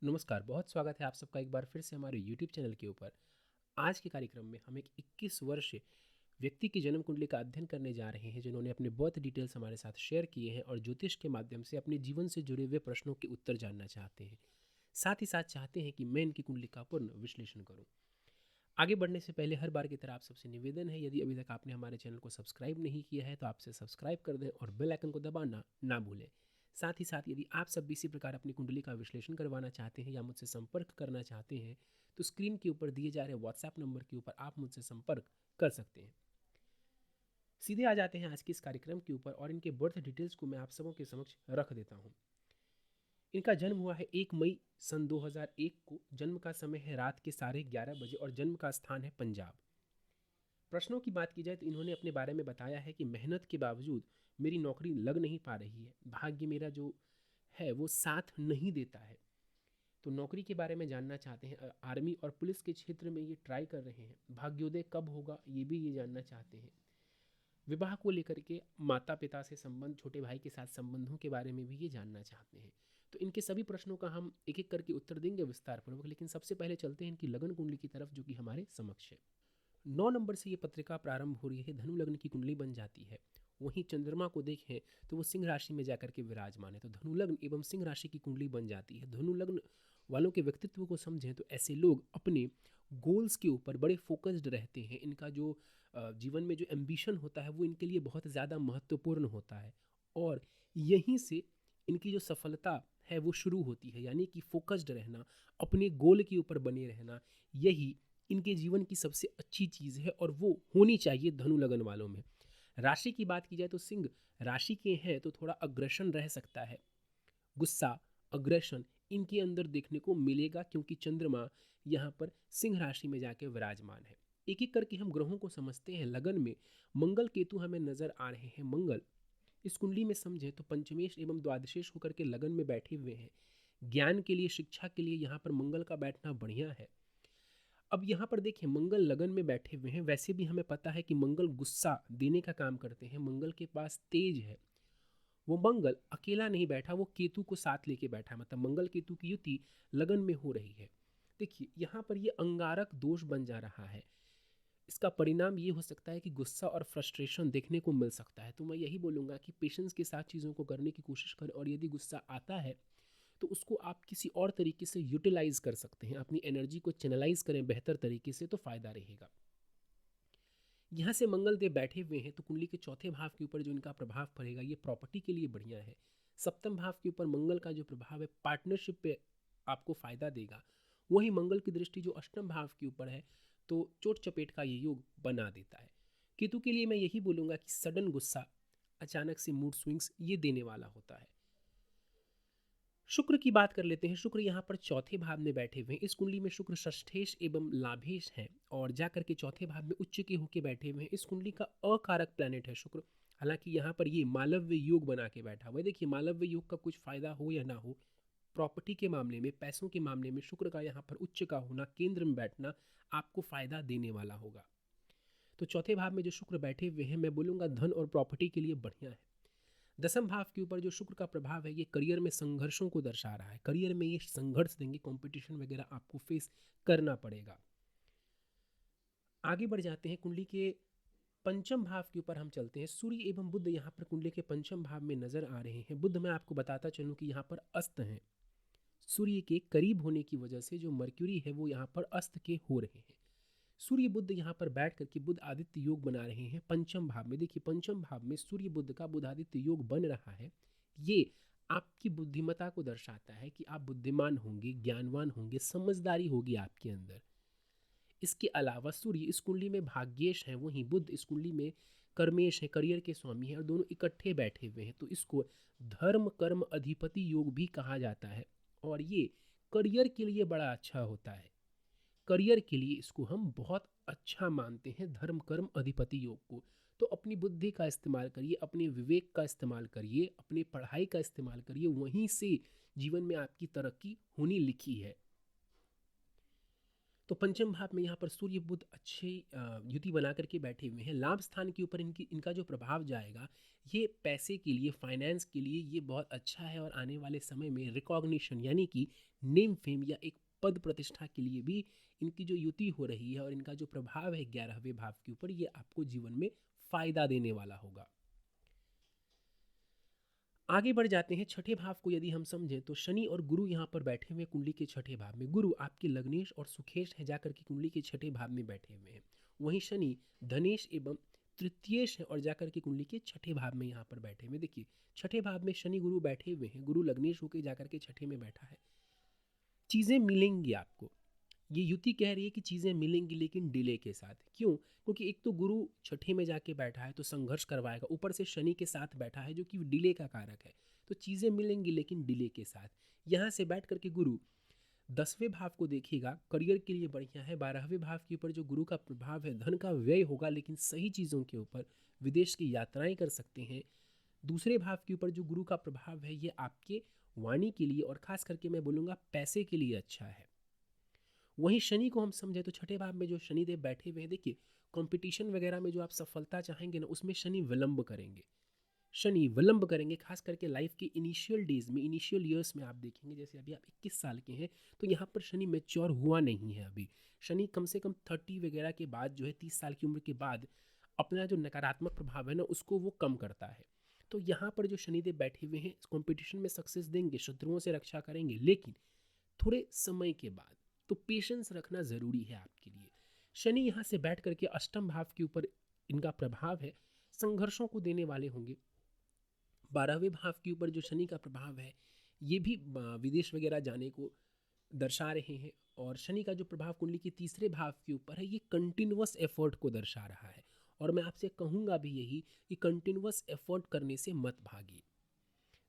नमस्कार, बहुत स्वागत है आप सबका एक बार फिर से हमारे यूट्यूब चैनल के ऊपर। आज के कार्यक्रम में हम एक 21 वर्ष व्यक्ति की जन्म कुंडली का अध्ययन करने जा रहे हैं, जिन्होंने अपने बर्थ डिटेल्स हमारे साथ शेयर किए हैं और ज्योतिष के माध्यम से अपने जीवन से जुड़े हुए प्रश्नों के उत्तर जानना चाहते हैं। साथ ही साथ चाहते हैं कि मैं इनकी कुंडली का पूर्ण विश्लेषण करूं। आगे बढ़ने से पहले हर बार की तरह आप सबसे निवेदन है, यदि अभी तक आपने हमारे चैनल को सब्सक्राइब नहीं किया है तो आपसे सब्सक्राइब कर दें और बेल आइकन को दबाना ना भूलें। साथ ही साथ यदि आप सब भी इसी प्रकार अपनी कुंडली का विश्लेषण करवाना चाहते हैं या मुझसे संपर्क करना चाहते हैं तो स्क्रीन के ऊपर दिए जा रहे व्हाट्सएप नंबर के ऊपर आप मुझसे संपर्क कर सकते हैं। सीधे आ जाते हैं आज के इस कार्यक्रम के ऊपर और इनके बर्थ डिटेल्स को मैं आप सबों के समक्ष रख देता हूँ। इनका जन्म हुआ है 1 मई सन 2001 को। जन्म का समय है रात के 11:30 बजे और जन्म का स्थान है पंजाब। प्रश्नों की बात की जाए तो इन्होंने अपने बारे में बताया है कि मेहनत के बावजूद मेरी नौकरी लग नहीं पा रही है, भाग्य मेरा जो है वो साथ नहीं देता है। तो नौकरी के बारे में जानना चाहते हैं। आर्मी और पुलिस के क्षेत्र में ये ट्राई कर रहे हैं। भाग्योदय कब होगा ये भी ये जानना चाहते हैं। विवाह को लेकर के माता पिता से संबंध, छोटे भाई के साथ संबंधों के बारे में भी ये जानना चाहते हैं। तो इनके सभी प्रश्नों का हम एक एक करके उत्तर देंगे विस्तार पूर्वक, लेकिन सबसे पहले चलते हैं इनकी लगन कुंडली की तरफ जो कि हमारे समक्ष है। 9 नंबर से ये पत्रिका प्रारंभ हो रही है, धनु लग्न की कुंडली बन जाती है। वहीं चंद्रमा को देखें तो वो सिंह राशि में जाकर के विराजमान है, तो धनु लग्न एवं सिंह राशि की कुंडली बन जाती है। धनु लग्न वालों के व्यक्तित्व को समझें तो ऐसे लोग अपने गोल्स के ऊपर बड़े फोकस्ड रहते हैं। इनका जो जीवन में जो एम्बिशन होता है वो इनके लिए बहुत ज़्यादा महत्वपूर्ण होता है और यहीं से इनकी जो सफलता है वो शुरू होती है, यानी कि फोकस्ड रहना, अपने गोल के ऊपर बने रहना, यही इनके जीवन की सबसे अच्छी चीज़ है और वो होनी चाहिए धनु लगन वालों में। राशि की बात की जाए तो सिंह राशि के हैं तो थोड़ा अग्रेशन रह सकता है, गुस्सा, अग्रेशन इनके अंदर देखने को मिलेगा क्योंकि चंद्रमा यहाँ पर सिंह राशि में जाके विराजमान है। एक एक करके हम ग्रहों को समझते हैं। लगन में मंगल केतु हमें नजर आ रहे हैं। मंगल इस कुंडली में समझे तो पंचमेश एवं द्वादशेश होकर के लगन में बैठे हुए हैं। ज्ञान के लिए, शिक्षा के लिए यहाँ पर मंगल का बैठना बढ़िया है। अब यहाँ पर देखिए मंगल लगन में बैठे हुए हैं। वैसे भी हमें पता है कि मंगल गुस्सा देने का काम करते हैं। मंगल के पास तेज है। वो मंगल अकेला नहीं बैठा, वो केतु को साथ लेके बैठा, मतलब मंगल केतु की युति लगन में हो रही है। देखिए यहाँ पर ये अंगारक दोष बन जा रहा है। इसका परिणाम ये हो सकता है कि गुस्सा और फ्रस्ट्रेशन देखने को मिल सकता है। तो मैं यही बोलूँगा कि पेशेंस के साथ चीज़ों को करने की कोशिश करें और यदि गुस्सा आता है तो उसको आप किसी और तरीके से यूटिलाइज कर सकते हैं। अपनी एनर्जी को चैनलाइज करें बेहतर तरीके से तो फायदा रहेगा। यहाँ से मंगल देव बैठे हुए हैं तो कुंडली के चौथे भाव के ऊपर जो इनका प्रभाव पड़ेगा ये प्रॉपर्टी के लिए बढ़िया है। सप्तम भाव के ऊपर मंगल का जो प्रभाव है पार्टनरशिप पे आपको फायदा देगा। वहीं मंगल की दृष्टि जो अष्टम भाव के ऊपर है तो चोट चपेट का ये योग बना देता है। केतु के लिए मैं यही बोलूँगा कि सडन गुस्सा, अचानक से मूड स्विंग्स ये देने वाला होता है। शुक्र की बात कर लेते हैं। शुक्र यहाँ पर चौथे भाव में बैठे हुए हैं। इस कुंडली में शुक्र षष्ठेश एवं लाभेश हैं और जाकर के चौथे भाव में उच्च के होके बैठे हुए हैं। इस कुंडली का अकारक प्लैनेट है शुक्र। हालांकि यहाँ पर ये मालव्य योग बना के बैठा हुआ है। देखिए मालव्य योग का कुछ फायदा हो या ना हो, प्रॉपर्टी के मामले में, पैसों के मामले में शुक्र का यहाँ पर उच्च का होना, केंद्र में बैठना आपको फायदा देने वाला होगा। तो चौथे भाव में जो शुक्र बैठे हुए हैं मैं बोलूँगा धन और प्रॉपर्टी के लिए बढ़िया है। दसम भाव के ऊपर जो शुक्र का प्रभाव है ये करियर में संघर्षों को दर्शा रहा है। करियर में ये संघर्ष देंगे, कंपटीशन वगैरह आपको फेस करना पड़ेगा। आगे बढ़ जाते हैं कुंडली के पंचम भाव के ऊपर हम चलते हैं। सूर्य एवं बुध यहाँ पर कुंडली के पंचम भाव में नजर आ रहे हैं। बुध मैं आपको बताता चलूँ कि यहाँ पर अस्त हैं। सूर्य के करीब होने की वजह से जो मर्क्यूरी है वो यहाँ पर अस्त के हो रहे हैं। सूर्य बुध यहाँ पर बैठ करके बुध आदित्य योग बना रहे हैं पंचम भाव में। देखिए पंचम भाव में सूर्य बुध का बुध आदित्य योग बन रहा है। ये आपकी बुद्धिमत्ता को दर्शाता है कि आप बुद्धिमान होंगे, ज्ञानवान होंगे, समझदारी होगी आपके अंदर। इसके अलावा सूर्य इस कुंडली में भाग्येश है, वहीं बुध इस कुंडली में कर्मेश है, करियर के स्वामी है और दोनों इकट्ठे बैठे हुए हैं। तो इसको धर्म कर्म अधिपति योग भी कहा जाता है और ये करियर के लिए बड़ा अच्छा होता है। करियर के लिए इसको हम बहुत अच्छा मानते हैं धर्म कर्म अधिपति योग को। तो अपनी बुद्धि का इस्तेमाल करिए, अपने विवेक का इस्तेमाल करिए, अपनी पढ़ाई का इस्तेमाल करिए, वहीं से जीवन में आपकी तरक्की होनी लिखी है। तो पंचम भाव में यहाँ पर सूर्य बुध अच्छी युति बना करके बैठे हुए हैं। लाभ स्थान के ऊपर इनका जो प्रभाव जाएगा ये पैसे के लिए, फाइनेंस के लिए ये बहुत अच्छा है, और आने वाले समय में रिकॉग्निशन यानी कि नेम फेम या एक पद प्रतिष्ठा के लिए भी इनकी जो युति हो रही है और इनका जो प्रभाव है 11वें भाव के ऊपर, ये आपको जीवन में फायदा देने वाला होगा। आगे बढ़ जाते हैं। छठे भाव को यदि हम समझें तो शनि और गुरु यहाँ पर बैठे हुए कुंडली के छठे भाव में। गुरु आपके लग्नेश और सुखेश है जाकर के कुंडली के छठे भाव में बैठे हुए हैं। वहीं शनि धनेश एवं तृतीयेश है और जाकर के कुंडली के छठे भाव में यहाँ पर बैठे हुए। देखिए छठे भाव में शनि गुरु बैठे हुए हैं, गुरु लग्नेश होकर जाकर के छठे में बैठा है। चीज़ें मिलेंगी आपको, ये युति कह रही है कि चीज़ें मिलेंगी लेकिन डिले के साथ। क्यों? क्योंकि एक तो गुरु छठे में जाके बैठा है तो संघर्ष करवाएगा, ऊपर से शनि के साथ बैठा है जो कि डिले का कारक है। तो चीज़ें मिलेंगी लेकिन डिले के साथ। यहाँ से बैठ करके गुरु 10वें भाव को देखिएगा, करियर के लिए बढ़िया है। 12वें भाव के ऊपर जो गुरु का प्रभाव है, धन का व्यय होगा लेकिन सही चीज़ों के ऊपर, विदेश की यात्राएं कर सकते हैं। दूसरे भाव के ऊपर जो गुरु का प्रभाव है ये आपके वाणी के लिए और खास करके मैं बोलूँगा पैसे के लिए अच्छा है। वहीं शनि को हम समझे तो छठे भाव में जो शनिदेव बैठे हुए हैं, देखिए कंपटीशन वगैरह में जो आप सफलता चाहेंगे ना, उसमें शनि विलंब करेंगे। शनि विलंब करेंगे, खास करके लाइफ के इनिशियल डेज में, इनिशियल ईयर्स में आप देखेंगे। जैसे अभी आप 21 साल के हैं तो यहाँ पर शनि मैच्योर हुआ नहीं है अभी। शनि कम से कम 30 वगैरह के बाद जो है, 30 साल की उम्र के बाद अपना जो नकारात्मक प्रभाव है ना उसको वो कम करता है। तो यहाँ पर जो शनिदेव बैठे हुए हैं कॉम्पिटिशन में सक्सेस देंगे, शत्रुओं से रक्षा करेंगे, लेकिन थोड़े समय के बाद। तो पेशेंस रखना ज़रूरी है आपके लिए। शनि यहाँ से बैठ करके अष्टम भाव के ऊपर इनका प्रभाव है, संघर्षों को देने वाले होंगे। 12वें भाव के ऊपर जो शनि का प्रभाव है ये भी विदेश वगैरह जाने को दर्शा रहे हैं। और शनि का जो प्रभाव कुंडली के तीसरे भाव के ऊपर है ये कंटिन्यूअस एफर्ट को दर्शा रहा है। और मैं आपसे कहूँगा भी यही कि कंटिन्यूअस एफर्ट करने से मत भागिए।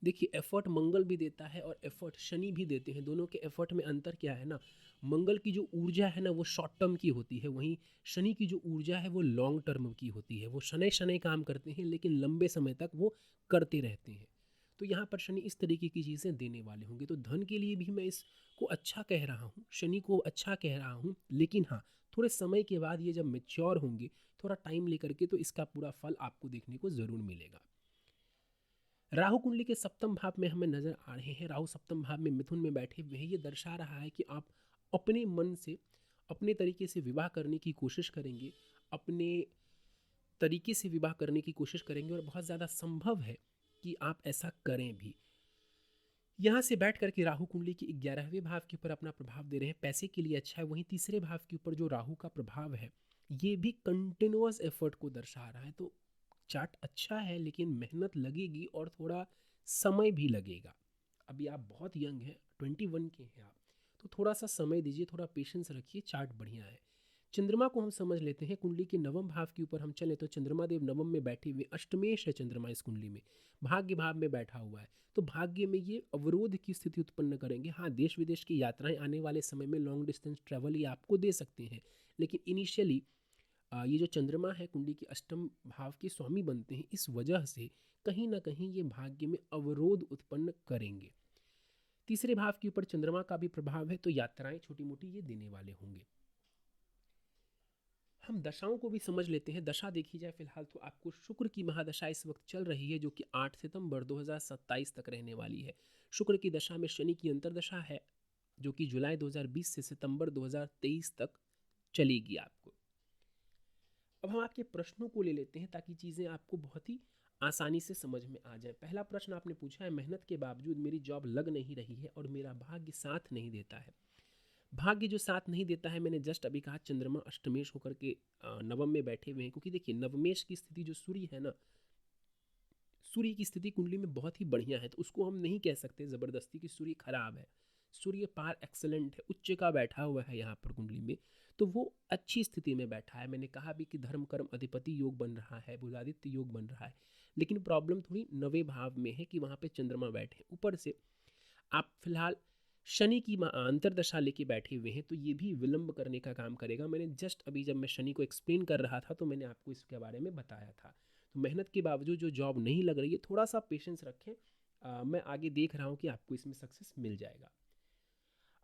देखिए एफर्ट मंगल भी देता है और एफर्ट शनि भी देते हैं। दोनों के एफर्ट में अंतर क्या है ना, मंगल की जो ऊर्जा है ना वो शॉर्ट टर्म की होती है, वहीं शनि की जो ऊर्जा है वो लॉन्ग टर्म की होती है। वो शनै शनै काम करते हैं लेकिन लंबे समय तक वो करते रहते हैं। तो यहाँ पर शनि इस तरीके की चीज़ें देने वाले होंगे। तो धन के लिए भी मैं इसको अच्छा कह रहा हूँ, शनि को अच्छा कह रहा हूँ, लेकिन हाँ थोड़े समय के बाद ये जब मेच्योर होंगे, थोड़ा टाइम लेकर के, तो इसका पूरा फल आपको देखने को ज़रूर मिलेगा। राहु कुंडली के सप्तम भाव में हमें नजर आ रहे हैं। राहु सप्तम भाव में मिथुन में बैठे हुए हैं। ये दर्शा रहा है कि आप अपने मन से अपने तरीके से विवाह करने की कोशिश करेंगे, अपने तरीके से विवाह करने की कोशिश करेंगे, और बहुत ज़्यादा संभव है कि आप ऐसा करें भी। यहाँ से बैठ करके राहु कुंडली के 11वें भाव के ऊपर अपना प्रभाव दे रहे हैं, पैसे के लिए अच्छा है। वहीं तीसरे भाव के ऊपर जो राहु का प्रभाव है ये भी कंटिन्यूअस एफर्ट को दर्शा रहा है। तो चार्ट अच्छा है लेकिन मेहनत लगेगी और थोड़ा समय भी लगेगा। अभी आप बहुत यंग हैं, 21 के हैं आप, तो थोड़ा सा समय दीजिए, थोड़ा पेशेंस रखिए, चार्ट बढ़िया है। चंद्रमा को हम समझ लेते हैं। कुंडली के नवम भाव के ऊपर हम चले तो चंद्रमा देव नवम में बैठे हुए, अष्टमेश है चंद्रमा इस कुंडली में, भाग्य भाव में बैठा हुआ है। तो भाग्य में ये अवरोध की स्थिति उत्पन्न करेंगे। हाँ देश विदेश की यात्राएं आने वाले समय में, लॉन्ग डिस्टेंस ट्रैवल ये आपको दे सकते हैं, लेकिन इनिशियली ये जो चंद्रमा है कुंडली के अष्टम भाव के स्वामी बनते हैं, इस वजह से कहीं ना कहीं ये भाग्य में अवरोध उत्पन्न करेंगे। तीसरे भाव के ऊपर चंद्रमा का भी प्रभाव है तो यात्राएं छोटी मोटी ये देने वाले होंगे। हम दशाओं को भी समझ लेते हैं। दशा देखी जाए फिलहाल तो आपको शुक्र की महादशा इस वक्त चल रही है जो कि 8 सितंबर 2027 तक रहने वाली है। शुक्र की दशा में शनि की अंतर्दशा है जो कि जुलाई 2020 से सितंबर 2023 तक चलेगी आपको। अब हम आपके प्रश्नों को ले लेते हैं ताकि चीज़ें आपको बहुत ही आसानी से समझ में आ जाए। पहला प्रश्न आपने पूछा है, मेहनत के बावजूद मेरी जॉब लग नहीं रही है और मेरा भाग्य साथ नहीं देता है। भाग्य जो साथ नहीं देता है, मैंने जस्ट अभी कहा चंद्रमा अष्टमेश होकर के नवम में बैठे हुए हैं। क्योंकि देखिए नवमेश की स्थिति जो सूर्य है ना, सूर्य की स्थिति कुंडली में बहुत ही बढ़िया है, तो उसको हम नहीं कह सकते ज़बरदस्ती कि सूर्य खराब है। सूर्य पार एक्सलेंट है, उच्च का बैठा हुआ है यहाँ पर कुंडली में, तो वो अच्छी स्थिति में बैठा है। मैंने कहा भी कि धर्म कर्म अधिपति योग बन रहा है, बुधादित्य योग बन रहा है, लेकिन प्रॉब्लम थोड़ी नवे भाव में है कि वहाँ पे चंद्रमा बैठे। ऊपर से आप फिलहाल शनि की अंतरदशा लेके बैठे हुए हैं तो ये भी विलंब करने का काम करेगा। मैंने जस्ट अभी जब मैं शनि को एक्सप्लेन कर रहा था तो मैंने आपको इसके बारे में बताया था। तो मेहनत के बावजूद जो जॉब नहीं लग रही है, थोड़ा सा पेशेंस रखें। मैं आगे देख रहा हूँ कि आपको इसमें सक्सेस मिल जाएगा।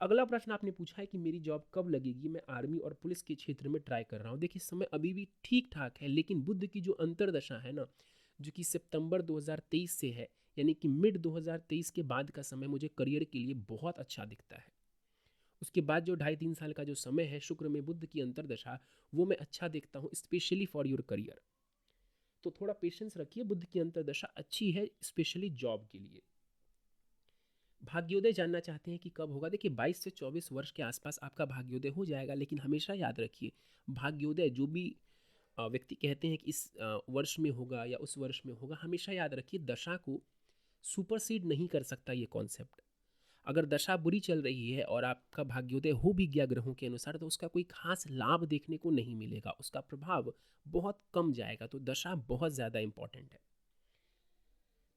अगला प्रश्न आपने पूछा है कि मेरी जॉब कब लगेगी, मैं आर्मी और पुलिस के क्षेत्र में ट्राई कर रहा हूँ। देखिए समय अभी भी ठीक ठाक है, लेकिन बुध की जो अंतर्दशा है ना, जो कि सितंबर 2023 से है, यानी कि मिड 2023 के बाद का समय मुझे करियर के लिए बहुत अच्छा दिखता है। उसके बाद जो 2.5-3 साल का जो समय है शुक्र में बुध की अंतर्दशा, वो मैं अच्छा देखता हूँ स्पेशली फॉर योर करियर। तो थोड़ा पेशेंस रखिए, बुध की अंतर्दशा अच्छी है स्पेशली जॉब के लिए। भाग्योदय जानना चाहते हैं कि कब होगा। देखिए 22 से 24 वर्ष के आसपास आपका भाग्योदय हो जाएगा, लेकिन हमेशा याद रखिए भाग्योदय जो भी व्यक्ति कहते हैं कि इस वर्ष में होगा या उस वर्ष में होगा, हमेशा याद रखिए दशा को सुपरसीड नहीं कर सकता ये कॉन्सेप्ट। अगर दशा बुरी चल रही है और आपका भाग्योदय हो भी गया ग्रहों के अनुसार, तो उसका कोई खास लाभ देखने को नहीं मिलेगा, उसका प्रभाव बहुत कम जाएगा। तो दशा बहुत ज़्यादा इंपॉर्टेंट है।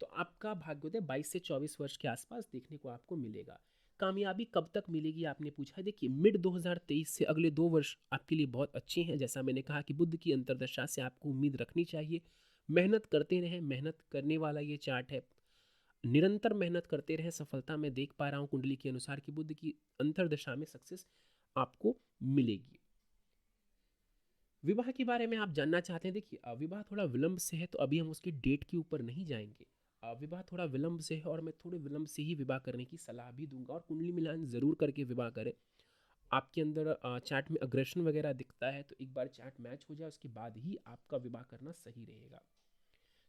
तो आपका भाग्योदय 22 से 24 वर्ष के आसपास देखने को आपको मिलेगा। कामयाबी कब तक मिलेगी आपने पूछा है। देखिए मिड 2023 से अगले 2 वर्ष आपके लिए बहुत अच्छे हैं। जैसा मैंने कहा कि बुध की अंतर्दशा से आपको उम्मीद रखनी चाहिए। मेहनत करते रहें, मेहनत करने वाला ये चार्ट है। निरंतर मेहनत करते रहें, सफलता मैं देख पा रहा हूँ कुंडली के अनुसार कि बुध की अंतर्दशा में सक्सेस आपको मिलेगी। विवाह के बारे में आप जानना चाहते हैं। देखिए विवाह थोड़ा विलंब से है, तो अभी हम उसकी डेट के ऊपर नहीं जाएंगे। विवाह थोड़ा विलंब से है और मैं थोड़े विलंब से ही विवाह करने की सलाह भी दूंगा, और कुंडली मिलान ज़रूर करके विवाह करें। आपके अंदर चार्ट में अग्रेशन वगैरह दिखता है, तो एक बार चार्ट मैच हो जाए उसके बाद ही आपका विवाह करना सही रहेगा।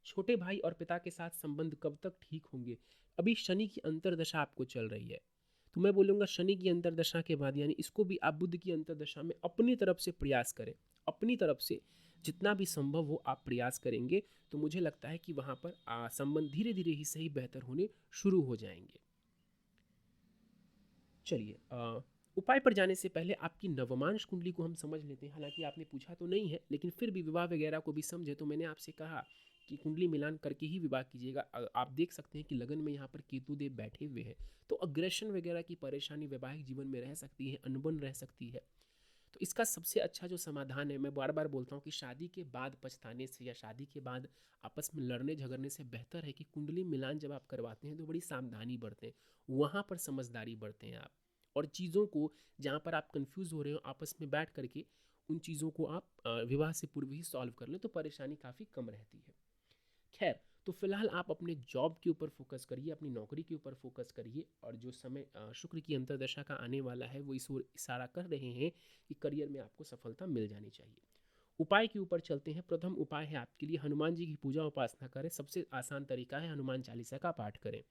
छोटे भाई और पिता के साथ संबंध कब तक ठीक होंगे। अभी शनि की अंतर्दशा आपको चल रही है, तो मैं बोलूँगा शनि की अंतर्दशा के बाद, यानी इसको भी आप बुध की अंतर्दशा में अपनी तरफ से प्रयास करें। अपनी तरफ से जितना भी संभव हो आप प्रयास करेंगे, तो मुझे लगता है कि वहाँ पर संबंध धीरे धीरे ही सही बेहतर होने शुरू हो जाएंगे। चलिए उपाय पर जाने से पहले आपकी नवमांश कुंडली को हम समझ लेते हैं। हालांकि आपने पूछा तो नहीं है, लेकिन फिर भी विवाह वगैरह को भी समझे, तो मैंने आपसे कहा कि कुंडली मिलान करके ही विवाह कीजिएगा। आप देख सकते हैं कि लगन में यहाँ पर केतु देव बैठे हुए हैं, तो अग्रेशन वगैरह की परेशानी वैवाहिक जीवन में रह सकती है, अनबन रह सकती है। तो इसका सबसे अच्छा जो समाधान है, मैं बार बार बोलता हूँ कि शादी के बाद पछताने से या शादी के बाद आपस में लड़ने झगड़ने से बेहतर है कि कुंडली मिलान जब आप करवाते हैं तो बड़ी सावधानी बरतें, वहाँ पर समझदारी बरतें आप। और चीज़ों को जहाँ पर आप कंफ्यूज हो रहे हो, आपस में बैठ करके उन चीज़ों को आप विवाह से पूर्व ही सॉल्व कर लें, तो परेशानी काफ़ी कम रहती है। खैर, तो फिलहाल आप अपने जॉब के ऊपर फोकस करिए, अपनी नौकरी के ऊपर फोकस करिए, और जो समय शुक्र की अंतर्दशा का आने वाला है वो इस ओर इशारा कर रहे हैं कि करियर में आपको सफलता मिल जानी चाहिए। उपाय के ऊपर चलते हैं। प्रथम उपाय है आपके लिए हनुमान जी की पूजा उपासना करें। सबसे आसान तरीका है हनुमान चालीसा का पाठ करें।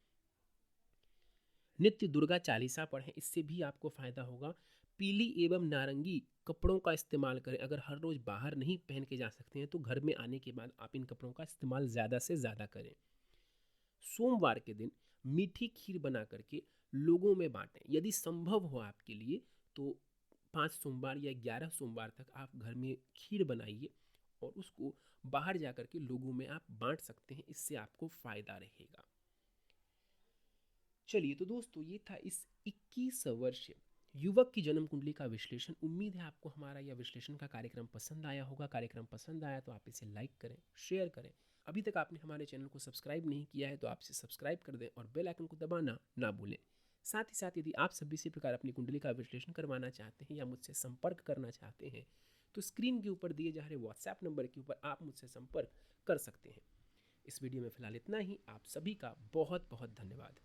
नित्य दुर्गा चालीसा पढ़ें, इससे भी आपको फायदा होगा। पीली एवं नारंगी कपड़ों का इस्तेमाल करें। अगर हर रोज़ बाहर नहीं पहन के जा सकते हैं, तो घर में आने के बाद आप इन कपड़ों का इस्तेमाल ज़्यादा से ज़्यादा करें। सोमवार के दिन मीठी खीर बना करके लोगों में बांटें। यदि संभव हो आपके लिए, तो 5 सोमवार या 11 सोमवार तक आप घर में खीर बनाइए और उसको बाहर जा कर के लोगों में आप बांट सकते हैं। इससे आपको फ़ायदा रहेगा। चलिए तो दोस्तों, ये था इस 21 वर्षीय युवक की जन्म कुंडली का विश्लेषण। उम्मीद है आपको हमारा यह विश्लेषण का कार्यक्रम पसंद आया होगा। कार्यक्रम पसंद आया तो आप इसे लाइक करें, शेयर करें। अभी तक आपने हमारे चैनल को सब्सक्राइब नहीं किया है तो आप इसे सब्सक्राइब कर दें और बेल आइकन को दबाना ना भूलें। साथ ही साथ यदि आप सभी इसी प्रकार अपनी कुंडली का विश्लेषण करवाना चाहते हैं या मुझसे संपर्क करना चाहते हैं, तो स्क्रीन के ऊपर दिए जा रहे व्हाट्सएप नंबर के ऊपर आप मुझसे संपर्क कर सकते हैं। इस वीडियो में फिलहाल इतना ही। आप सभी का बहुत बहुत धन्यवाद।